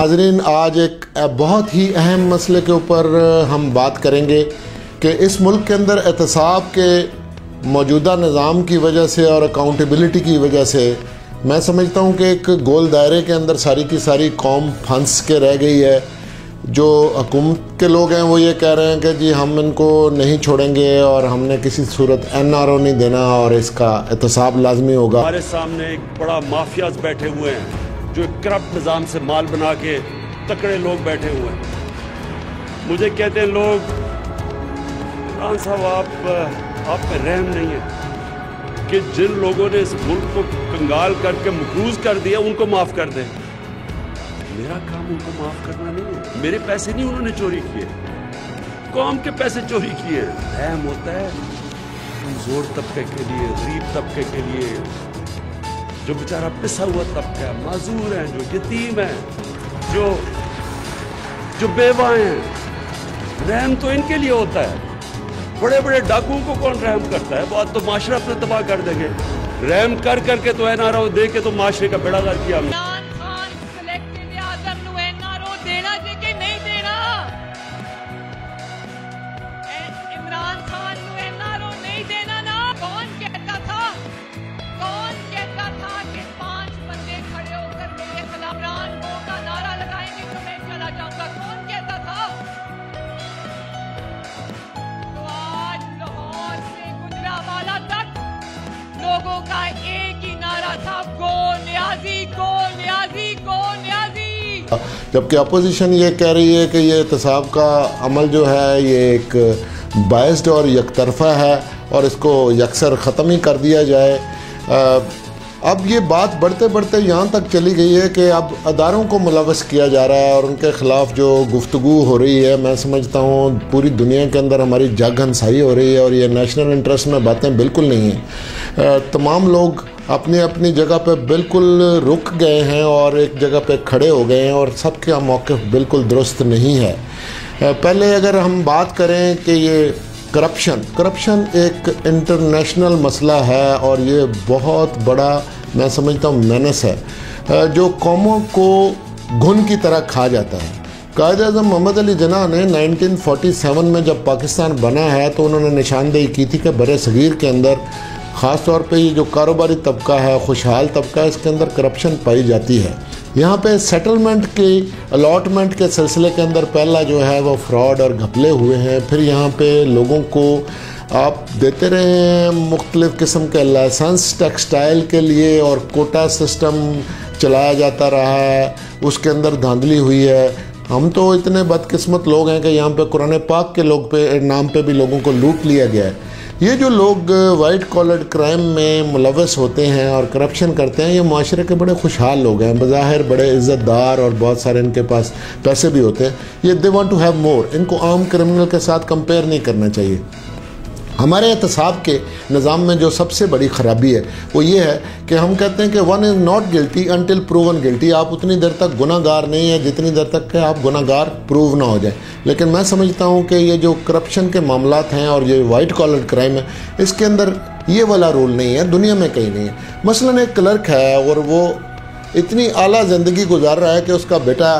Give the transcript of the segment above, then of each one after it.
नाजरीन, आज एक बहुत ही अहम मसले के ऊपर हम बात करेंगे कि इस मुल्क के अंदर एहतसाब के मौजूदा निज़ाम की वजह से और अकाउंटेबिलिटी की वजह से मैं समझता हूँ कि एक गोल दायरे के अंदर सारी की सारी कौम फंस के रह गई है। जो हुकूमत के लोग हैं वो ये कह रहे हैं कि जी हम इनको नहीं छोड़ेंगे और हमने किसी सूरत NRO नहीं देना और इसका एहतसाब लाजमी होगा। हमारे सामने एक बड़ा माफियाज बैठे हुए हैं जो एक करप्ट निज़ाम से माल बना के तकड़े लोग बैठे हुए हैं। मुझे कहते हैं लोग, इमरान साहब आप पे रहम नहीं है कि जिन लोगों ने इस मुल्क को कंगाल करके मकरूज कर दिया उनको माफ़ कर दें। मेरा काम उनको माफ़ करना नहीं है। मेरे पैसे नहीं उन्होंने चोरी किए, कौम के पैसे चोरी किए। रहम होता है कमज़ोर तबके के लिए, गरीब तबके के लिए, जो बेचारा पिसा हुआ तबका है, माजूर हैं, जो यतीम हैं, जो बेवा हैं। रहम तो इनके लिए होता है। बड़े बड़े डाकुओं को कौन रहम करता है? बहुत तो माशरा अपना तबाह कर देंगे। रहम कर करके तो NRO दे के तो माशरे का बेड़ा गर्क किया। लोगों का एक ही नारा था, गो न्याजी, गो न्याजी, गो न्याजी। जबकि अपोजिशन ये कह रही है कि ये एहतसाब का अमल जो है ये एक बायस्ड और यकतरफा है और इसको यकसर ख़त्म ही कर दिया जाए। अब ये बात बढ़ते बढ़ते यहाँ तक चली गई है कि अब अदारों को मुलव्वस किया जा रहा है और उनके ख़िलाफ़ जो गुफ्तगू हो रही है, मैं समझता हूँ पूरी दुनिया के अंदर हमारी जग हंसाई हो रही है और ये नेशनल इंटरेस्ट में बातें बिल्कुल नहीं हैं। तमाम लोग अपनी अपनी जगह पे बिल्कुल रुक गए हैं और एक जगह पे खड़े हो गए हैं और सबका मौक़िफ़ बिल्कुल दुरुस्त नहीं है। पहले अगर हम बात करें कि ये करप्शन एक इंटरनेशनल मसला है और ये बहुत बड़ा मैं समझता हूँ मेनस है जो कौमों को घुन की तरह खा जाता है। कायद-ए-आज़म मोहम्मद अली जिन्ना ने 1947 में जब पाकिस्तान बना है तो उन्होंने निशानदेही की थी कि बरे सगीर के अंदर ख़ास तौर पे ये जो कारोबारी तबका है, खुशहाल तबका है, इसके अंदर करप्शन पाई जाती है। यहाँ पे सेटलमेंट के अलॉटमेंट के सिलसिले के अंदर पहला जो है वो फ्रॉड और घपले हुए हैं। फिर यहाँ पे लोगों को आप देते रहे हैं मुख्तलिफ़ किस्म के लाइसेंस टेक्सटाइल के लिए और कोटा सिस्टम चलाया जाता रहा है, उसके अंदर धांधली हुई है। हम तो इतने बदकिस्मत लोग हैं कि यहाँ पे कुरान पाक के लोग पे नाम पे भी लोगों को लूट लिया गया है। ये जो लोग वाइट कॉलर क्राइम में मुलव्वस होते हैं और करप्शन करते हैं, ये माशरे के बड़े खुशहाल लोग हैं, बज़ाहिर बड़े इज़्ज़तदार और बहुत सारे इनके पास पैसे भी होते हैं। ये they want to have more. इनको आम क्रिमिनल के साथ कंपेयर नहीं करना चाहिए। हमारे एहतसाब के निज़ाम में जो सबसे बड़ी ख़राबी है वो ये है कि हम कहते हैं कि one is not guilty until proven guilty. आप उतनी देर तक गुनाहगार नहीं है जितनी देर तक कि आप गुनाहगार प्रूव ना हो जाए। लेकिन मैं समझता हूँ कि ये जो करप्शन के मामलात हैं और ये वाइट कॉलर क्राइम है, इसके अंदर ये वाला रूल नहीं है, दुनिया में कहीं नहीं है। मसलन एक क्लर्क है और वो इतनी आला ज़िंदगी गुजार रहा है कि उसका बेटा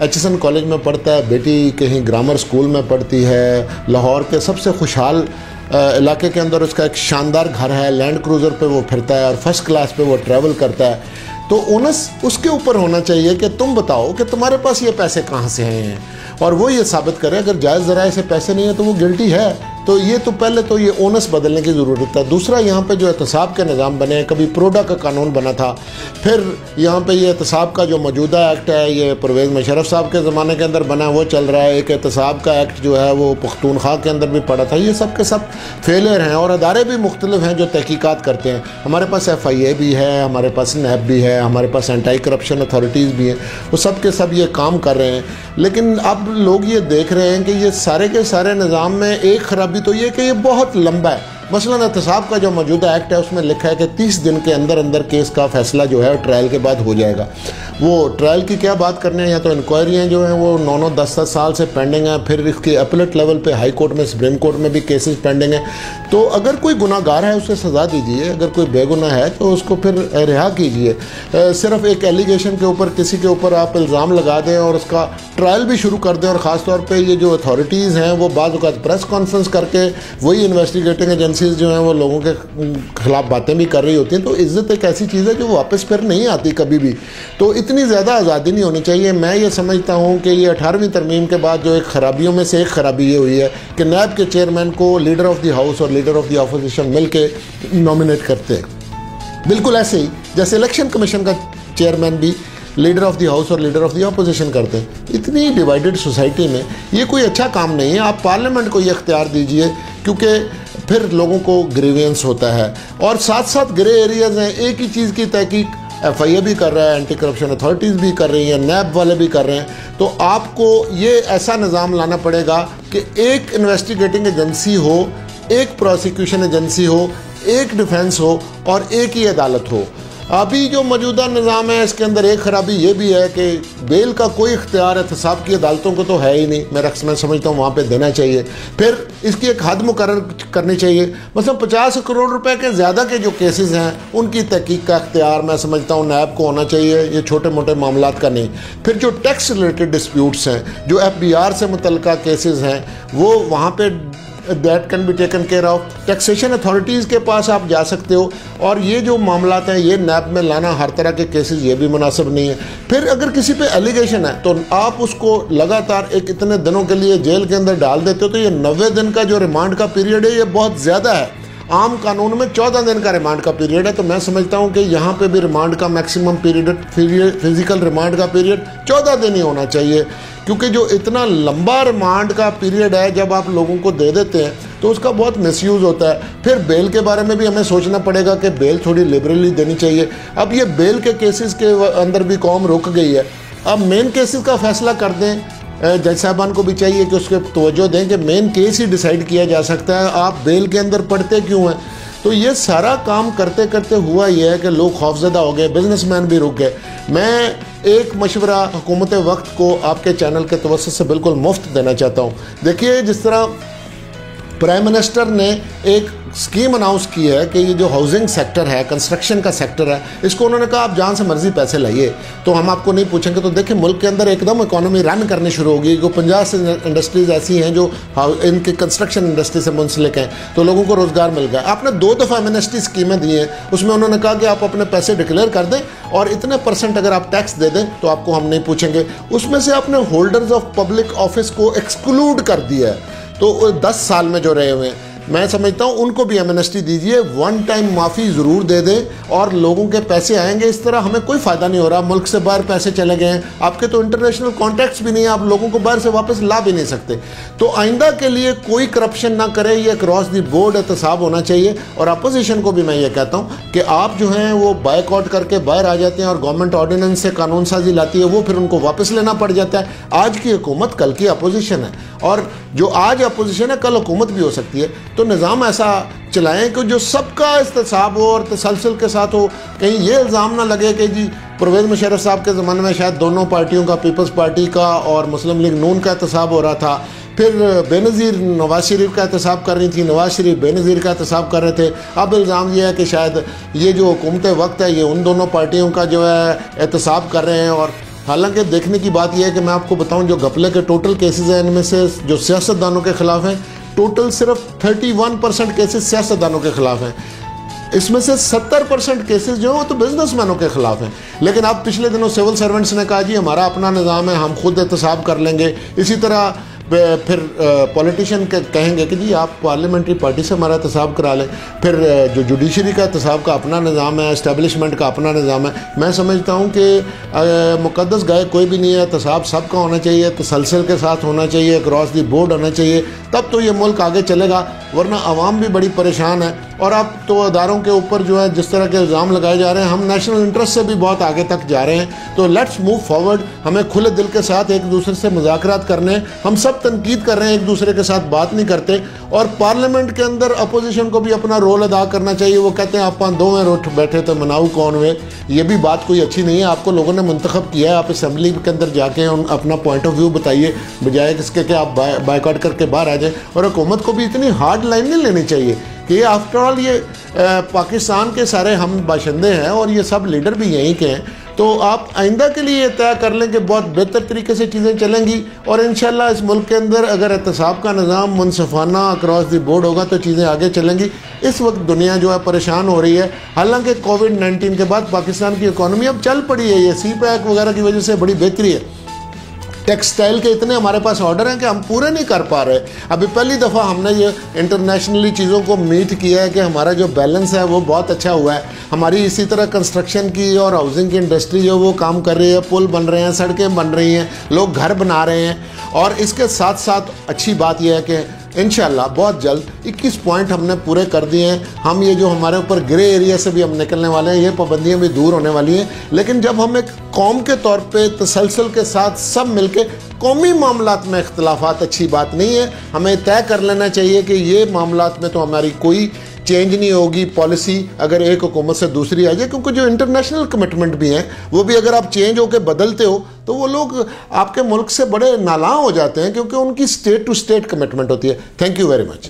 HSN कॉलेज में पढ़ता है, बेटी कहीं ग्रामर स्कूल में पढ़ती है, लाहौर के सबसे खुशहाल इलाके के अंदर उसका एक शानदार घर है, लैंड क्रूज़र पे वो फिरता है और फर्स्ट क्लास पे वो ट्रैवल करता है। तो ओनस उसके ऊपर होना चाहिए कि तुम बताओ कि तुम्हारे पास ये पैसे कहाँ से हैं और वो ये साबित करे। अगर जायज़ ज़राए से पैसे नहीं है तो वो गिल्टी है। तो ये तो पहले तो ये ओनस बदलने की ज़रूरत है। दूसरा, यहाँ पे जो एहतसाब के निज़ाम बने हैं, कभी प्रोडा का कानून बना था, फिर यहाँ पे ये एहतसाब का जो मौजूदा एक्ट है ये परवेज़ मुशर्रफ साहब के ज़माने के अंदर बना, वो चल रहा है। एक एहतसाब का एक्ट जो है वो पख्तूनख्वा के अंदर भी पड़ा था। ये सब के सब फेलियर हैं और अदारे भी मुख्तलिफ हैं जो तहकीकात करते हैं। हमारे पास FIA भी है, हमारे पास NAB भी है, हमारे पास एंटी करप्शन अथॉरिटीज़ भी हैं, वो सब के सब ये काम कर रहे हैं। लेकिन अब लोग ये देख रहे हैं कि ये सारे के सारे निज़ाम में एक ख़राबी तो ये कि ये बहुत लंबा है। मसलन एहतसाब का जो मौजूदा एक्ट है उसमें लिखा है कि 30 दिन के अंदर अंदर केस का फैसला जो है ट्रायल के बाद हो जाएगा। वो ट्रायल की क्या बात करने हैं, या तो इंक्वायरियाँ जो हैं वो 9-9, 10-10 साल से पेंडिंग हैं, फिर इसके अपीलेट लेवल पे हाई कोर्ट में, सुप्रीम कोर्ट में भी केसेस पेंडिंग हैं। तो अगर कोई गुनाहगार है उसे सज़ा दीजिए, अगर कोई बेगुनाह है तो उसको फिर रिहा कीजिए। सिर्फ एक एलिगेशन के ऊपर किसी के ऊपर आप इल्ज़ाम लगा दें और उसका ट्रायल भी शुरू कर दें, और ख़ास तौर पे ये जो अथॉरिटीज़ हैं वो बाज़ औक़ात प्रेस कॉन्फ्रेंस करके वही इन्वेस्टिगेटिंग एजेंसीज जो हैं वो लोगों के ख़िलाफ़ बातें भी कर रही होती हैं। तो इज़्ज़त एक ऐसी चीज़ है जो वापस फिर नहीं आती कभी भी। तो इतनी ज़्यादा आज़ादी नहीं होनी चाहिए। मैं ये समझता हूँ कि ये 18वीं तरमीम के बाद जो एक ख़राबियों में से एक ख़राबी ये हुई है कि नैब के चेयरमैन को लीडर ऑफ़ द हाउस और लीडर ऑफ़ द अपोजिशन मिल के नॉमिनेट करते हैं। बिल्कुल ऐसे ही जैसे इलेक्शन कमीशन का चेयरमैन भी लीडर ऑफ़ द हाउस और लीडर ऑफ़ द अपोजिशन करते हैं। इतनी डिवाइडेड सोसाइटी में ये कोई अच्छा काम नहीं है। आप पार्लियामेंट को ये इख्तियार दीजिए, क्योंकि फिर लोगों को ग्रीवियंस होता है। और साथ साथ ग्रे एरियाज़ हैं, एक ही चीज़ की तहकीक FIA भी कर रहा है, एंटी करप्शन अथॉरिटीज़ भी कर रही हैं, नैब वाले भी कर रहे हैं। तो आपको ये ऐसा निज़ाम लाना पड़ेगा कि एक इन्वेस्टिगेटिंग एजेंसी हो, एक प्रोसिक्यूशन एजेंसी हो, एक डिफेंस हो और एक ही अदालत हो। अभी जो मौजूदा निज़ाम है इसके अंदर एक ख़राबी ये भी है कि बेल का कोई इख्तियार एहतसाब की अदालतों को तो है ही नहीं। मैं समझता हूँ वहाँ पे देना चाहिए। फिर इसकी एक हद मुकर्रर करनी चाहिए। मतलब 50 करोड़ रुपए के ज़्यादा के जो केसेस हैं उनकी तहकीक का इख्तियार मैं समझता हूँ नैब को होना चाहिए, ये छोटे मोटे मामलात का नहीं। फिर जो टैक्स रिलेटेड डिस्प्यूट्स हैं, जो FBR से मुतल्लिका केसेस हैं, वो वहाँ पर that can be taken care of. Taxation authorities के पास आप जा सकते हो। और ये जो मामलात हैं ये नैब में लाना हर तरह के केसेस ये भी मुनासिब नहीं है। फिर अगर किसी पे एलिगेशन है तो आप उसको लगातार एक इतने दिनों के लिए जेल के अंदर डाल देते हो। तो ये 90 दिन का जो रिमांड का पीरियड है ये बहुत ज़्यादा है। आम कानून में 14 दिन का रिमांड का पीरियड है। तो मैं समझता हूँ कि यहाँ पे भी रिमांड का मैक्सिमम पीरियड, फिजिकल रिमांड का पीरियड 14 दिन ही होना चाहिए, क्योंकि जो इतना लंबा रिमांड का पीरियड है जब आप लोगों को दे देते हैं तो उसका बहुत मिसयूज़ होता है। फिर बेल के बारे में भी हमें सोचना पड़ेगा कि बेल थोड़ी लिबरली देनी चाहिए। अब ये बेल के केसेस के अंदर भी कौम रुक गई है। अब मेन केसेस का फैसला कर दें। जज साहबान को भी चाहिए कि उसके तवज्जो दें कि मेन केस ही डिसाइड किया जा सकता है, आप बेल के अंदर पढ़ते क्यों हैं। तो ये सारा काम करते करते हुआ ये है कि लोग खौफजदा हो गए, बिजनेसमैन भी रुक गए। मैं एक मशवरा हुकूमत वक्त को आपके चैनल के तवस्सुत से बिल्कुल मुफ्त देना चाहता हूँ। देखिए, जिस तरह प्राइम मिनिस्टर ने एक स्कीम अनाउंस की है कि ये जो हाउसिंग सेक्टर है, कंस्ट्रक्शन का सेक्टर है, इसको उन्होंने कहा आप जहाँ से मर्जी पैसे लाइए, तो हम आपको नहीं पूछेंगे। तो देखिए, मुल्क के अंदर एकदम इकोनॉमी रन करनी शुरू होगी। जो 50 से इंडस्ट्रीज ऐसी हैं जो इनके कंस्ट्रक्शन इंडस्ट्री से मुंसलिक हैं, तो लोगों को रोज़गार मिल गया। आपने 2 दफ़ा मिनिस्ट्री स्कीमें दी हैं, उसमें उन्होंने कहा कि आप अपने पैसे डिक्लेयर कर दें और इतने % अगर आप टैक्स दे दें तो आपको हम नहीं पूछेंगे। उसमें से आपने होल्डर्स ऑफ पब्लिक ऑफिस को एक्सक्लूड कर दिया है। तो 10 साल में जो रहे हुए हैं, मैं समझता हूँ उनको भी एमनेस्टी दीजिए, वन टाइम माफ़ी ज़रूर दे दें और लोगों के पैसे आएंगे। इस तरह हमें कोई फ़ायदा नहीं हो रहा। मुल्क से बाहर पैसे चले गए हैं, आपके तो इंटरनेशनल कॉन्टैक्ट्स भी नहीं है, आप लोगों को बाहर से वापस ला भी नहीं सकते। तो आइंदा के लिए कोई करप्शन ना करे, ये क्रॉस द बोर्ड एहतसाब होना चाहिए। और अपोजिशन को भी मैं ये कहता हूँ कि आप जो हैं वो बायकॉट करके बाहर आ जाते हैं और गवर्नमेंट ऑर्डिनेंस से कानून साजी लाती है, वो फिर उनको वापस लेना पड़ जाता है। आज की हुकूमत कल की अपोजिशन है, और जो आज अपोजिशन है कल हुकूमत भी हो सकती है। तो निज़ाम ऐसा चलाएं कि जो सबका एहतसाब हो और तसलसल के साथ हो। कहीं ये इल्ज़ाम ना लगे कि जी परवेज़ मुशर्रफ साहब के ज़माने में शायद दोनों पार्टियों का, पीपल्स पार्टी का और मुस्लिम लीग नून का एहतसाब हो रहा था, फिर बेनज़ीर नवाज शरीफ का एहतसाब कर रही थी, नवाज शरीफ बेनज़ीर का एहतसाब कर रहे थे। अब इल्ज़ाम ये है कि शायद ये जो हुकूमत वक्त है ये उन दोनों पार्टियों का जो है एहतसाब कर रहे हैं। और हालांकि देखने की बात यह है कि मैं आपको बताऊं, जो घपले के टोटल केसेस हैं इनमें से जो सियासतदानों के खिलाफ हैं, टोटल सिर्फ 31% केसेस सियासतदानों के खिलाफ हैं। इसमें से 70% केसेस जो हैं वो तो बिजनेसमैनों के खिलाफ हैं। लेकिन अब पिछले दिनों सिविल सर्वेंट्स ने कहा जी हमारा अपना निज़ाम है, हम खुद एहतसाब कर लेंगे। इसी तरह फिर पॉलिटिशियन कहेंगे कि जी आप पार्लियामेंट्री पार्टी से हमारा एहतसाब करा लें। फिर जो जुडिशरी का एहतसाब का अपना निज़ाम है, एस्टेब्लिशमेंट का अपना निज़ाम है। मैं समझता हूँ कि मुक़द्दस गाय कोई भी नहीं है, एहतसाब सबका होना चाहिए, तसलसल के साथ होना चाहिए, क्रॉस दी बोर्ड होना चाहिए, तब तो ये मुल्क आगे चलेगा। वरना आवाम भी बड़ी परेशान है। और अब तो अदारों के ऊपर जो है जिस तरह के इल्ज़ाम लगाए जा रहे हैं, हम नेशनल इंटरेस्ट से भी बहुत आगे तक जा रहे हैं। तो लेट्स मूव फॉरवर्ड। हमें खुले दिल के साथ एक दूसरे से मुज़ाकरात करने, हम सब सब तनकीद कर रहे हैं, एक दूसरे के साथ बात नहीं करते। और पार्लियामेंट के अंदर अपोजिशन को भी अपना रोल अदा करना चाहिए। वो कहते हैं आप दो में उठ बैठे तो मनाऊ कौन हुए, ये भी बात कोई अच्छी नहीं है। आपको लोगों ने मुंतखब किया है, आप असेंबली के अंदर जाके अपना पॉइंट ऑफ व्यू बताइए, बजाय इसके कि आप बायकॉट करके बाहर आ जाए। और हुकूमत को भी इतनी हार्ड लाइन नहीं लेनी चाहिए कि आफ्टर ऑल ये पाकिस्तान के सारे हम बाशिंदे हैं और ये सब लीडर भी यहीं के हैं। तो आप आइंदा के लिए तय कर लें कि बहुत बेहतर तरीके से चीज़ें चलेंगी और इंशाल्लाह इस मुल्क के अंदर अगर एहतसाब का निज़ाम मुनसफाना अक्रॉस द बोर्ड होगा तो चीज़ें आगे चलेंगी। इस वक्त दुनिया जो है परेशान हो रही है। हालांकि कोविड-19 के बाद पाकिस्तान की इकॉनमी अब चल पड़ी है, ये CPEC वगैरह की वजह से बड़ी बेहतरी है। टेक्सटाइल के इतने हमारे पास ऑर्डर हैं कि हम पूरे नहीं कर पा रहे। अभी पहली दफ़ा हमने ये इंटरनेशनली चीज़ों को मीट किया है कि हमारा जो बैलेंस है वो बहुत अच्छा हुआ है। हमारी इसी तरह कंस्ट्रक्शन की और हाउसिंग की इंडस्ट्री जो वो काम कर रही है, पुल बन रहे हैं, सड़कें बन रही हैं, लोग घर बना रहे हैं। और इसके साथ साथ अच्छी बात यह है कि इंशाल्लाह बहुत जल्द 21 पॉइंट हमने पूरे कर दिए हैं। हम ये जो हमारे ऊपर ग्रे एरिया से भी हम निकलने वाले हैं, ये पाबंदियां भी दूर होने वाली हैं। लेकिन जब हम एक कौम के तौर पे तसलसल के साथ सब मिलके कौमी मामलात में इख्तलाफात अच्छी बात नहीं है। हमें तय कर लेना चाहिए कि ये मामलात में तो हमारी कोई चेंज नहीं होगी पॉलिसी अगर एक हुकूमत से दूसरी आ जाए, क्योंकि जो इंटरनेशनल कमिटमेंट भी हैं वो भी अगर आप चेंज होकर बदलते हो तो वो लोग आपके मुल्क से बड़े नालां हो जाते हैं, क्योंकि उनकी स्टेट टू स्टेट कमिटमेंट होती है। Thank you very much.